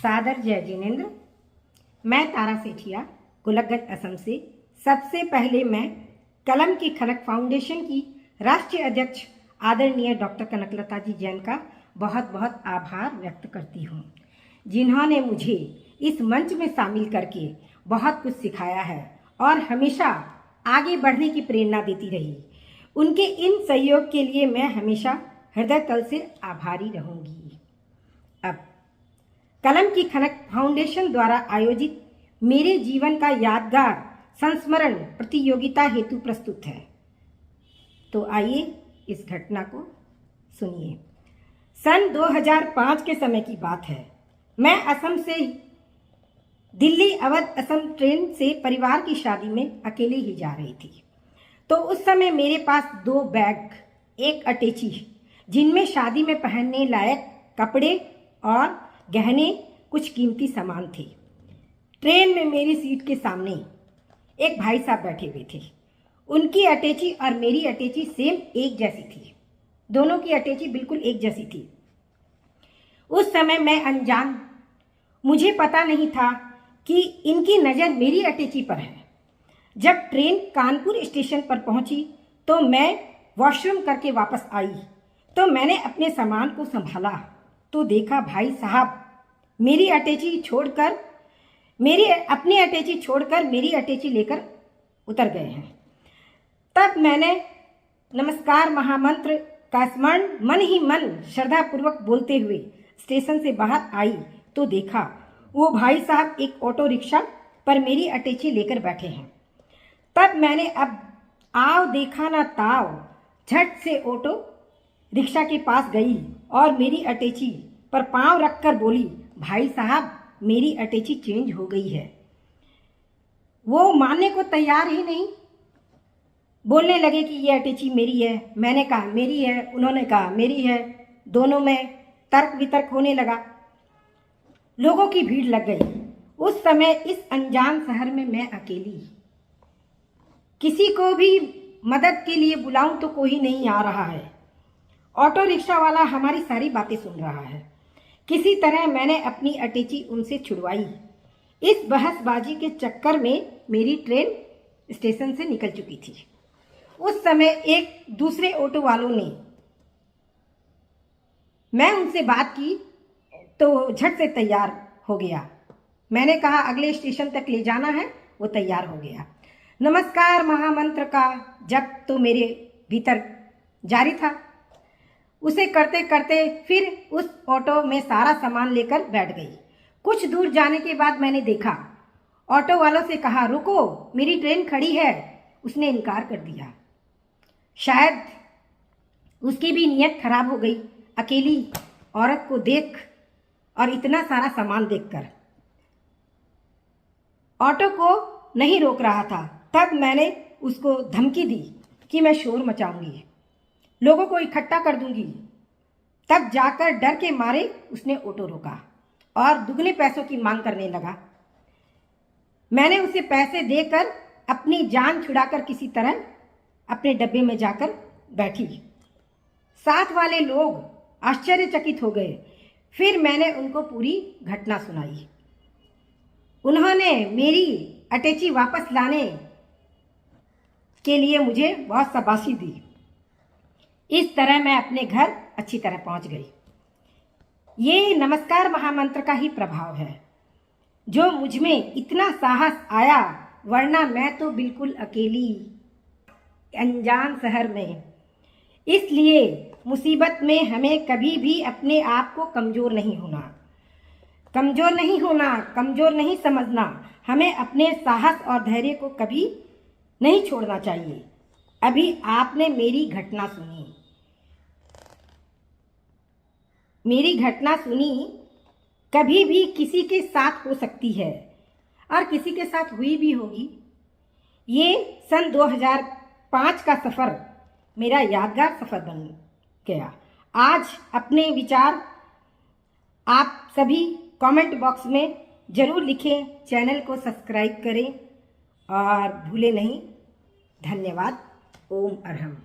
सादर जय जिनेन्द्र। मैं तारा सेठिया गोलकगंज असम से। सबसे पहले मैं कलम की खनक फाउंडेशन की राष्ट्रीय अध्यक्ष आदरणीय डॉक्टर कनकलता जी जैन का बहुत बहुत आभार व्यक्त करती हूँ, जिन्होंने मुझे इस मंच में शामिल करके बहुत कुछ सिखाया है और हमेशा आगे बढ़ने की प्रेरणा देती रही। उनके इन सहयोग के लिए मैं हमेशा हृदय तल से आभारी रहूंगी। अब कलम की खनक फाउंडेशन द्वारा आयोजित मेरे जीवन का यादगार संस्मरण प्रतियोगिता हेतु प्रस्तुत है, तो आइए इस घटना को सुनिए। सन 2005 के समय की बात है। मैं असम से दिल्ली अवध असम ट्रेन से परिवार की शादी में अकेले ही जा रही थी। तो उस समय मेरे पास 2 बैग, एक अटैची, जिनमें शादी में पहनने लायक कपड़े और गहने, कुछ कीमती सामान थे। ट्रेन में मेरी सीट के सामने एक भाई साहब बैठे हुए थे। उनकी अटैची और मेरी अटैची सेम एक जैसी थी। दोनों की अटैची बिल्कुल एक जैसी थी। उस समय मैं अनजान, मुझे पता नहीं था कि इनकी नज़र मेरी अटैची पर है। जब ट्रेन कानपुर स्टेशन पर पहुंची तो मैं वॉशरूम करके वापस आई तो मैंने अपने सामान को संभाला तो देखा भाई साहब मेरी अटैची छोड़कर मेरी अटैची लेकर उतर गए हैं। तब मैंने नमस्कार महामंत्र का स्मरण मन ही मन श्रद्धापूर्वक बोलते हुए स्टेशन से बाहर आई तो देखा वो भाई साहब एक ऑटो रिक्शा पर मेरी अटैची लेकर बैठे हैं। तब मैंने अब आओ देखा ना ताव, झट से ऑटो रिक्शा के पास गई और मेरी अटैची पर पांव रखकर बोली, भाई साहब मेरी अटैची चेंज हो गई है। वो मानने को तैयार ही नहीं, बोलने लगे कि ये अटैची मेरी है। मैंने कहा मेरी है, उन्होंने कहा मेरी है। दोनों में तर्क वितर्क होने लगा। लोगों की भीड़ लग गई। उस समय इस अनजान शहर में मैं अकेली, किसी को भी मदद के लिए बुलाऊं तो कोई नहीं आ रहा है। ऑटो रिक्शा वाला हमारी सारी बातें सुन रहा है। किसी तरह मैंने अपनी अटैची उनसे छुड़वाई। इस बहसबाजी के चक्कर में मेरी ट्रेन स्टेशन से निकल चुकी थी। उस समय एक दूसरे ऑटो वालों ने, मैं उनसे बात की तो झट से तैयार हो गया। मैंने कहा अगले स्टेशन तक ले जाना है, वो तैयार हो गया। नमस्कार महामंत्र का जप तो मेरे भीतर जारी था। उसे करते करते फिर उस ऑटो में सारा सामान लेकर बैठ गई। कुछ दूर जाने के बाद मैंने देखा, ऑटो वालों से कहा रुको मेरी ट्रेन खड़ी है। उसने इनकार कर दिया। शायद उसकी भी नीयत खराब हो गई, अकेली औरत को देख और इतना सारा सामान देखकर। ऑटो को नहीं रोक रहा था। तब मैंने उसको धमकी दी कि मैं शोर मचाऊंगी, लोगों को इकट्ठा कर दूंगी। तब जाकर डर के मारे उसने ऑटो रोका और दुगने पैसों की मांग करने लगा। मैंने उसे पैसे देकर अपनी जान छुड़ाकर किसी तरह अपने डब्बे में जाकर बैठी। साथ वाले लोग आश्चर्यचकित हो गए। फिर मैंने उनको पूरी घटना सुनाई। उन्होंने मेरी अटैची वापस लाने के लिए मुझे बहुत शाबाशी दी। इस तरह मैं अपने घर अच्छी तरह पहुंच गई। ये नमस्कार महामंत्र का ही प्रभाव है जो मुझ में इतना साहस आया, वरना मैं तो बिल्कुल अकेली अनजान शहर में। इसलिए मुसीबत में हमें कभी भी अपने आप को कमजोर नहीं समझना। हमें अपने साहस और धैर्य को कभी नहीं छोड़ना चाहिए। अभी आपने मेरी घटना सुनी, कभी भी किसी के साथ हो सकती है और किसी के साथ हुई भी होगी। ये सन 2005 का सफ़र मेरा यादगार सफ़र बन गया। आज अपने विचार आप सभी कमेंट बॉक्स में ज़रूर लिखें, चैनल को सब्सक्राइब करें और भूले नहीं। धन्यवाद। ओम अरहम।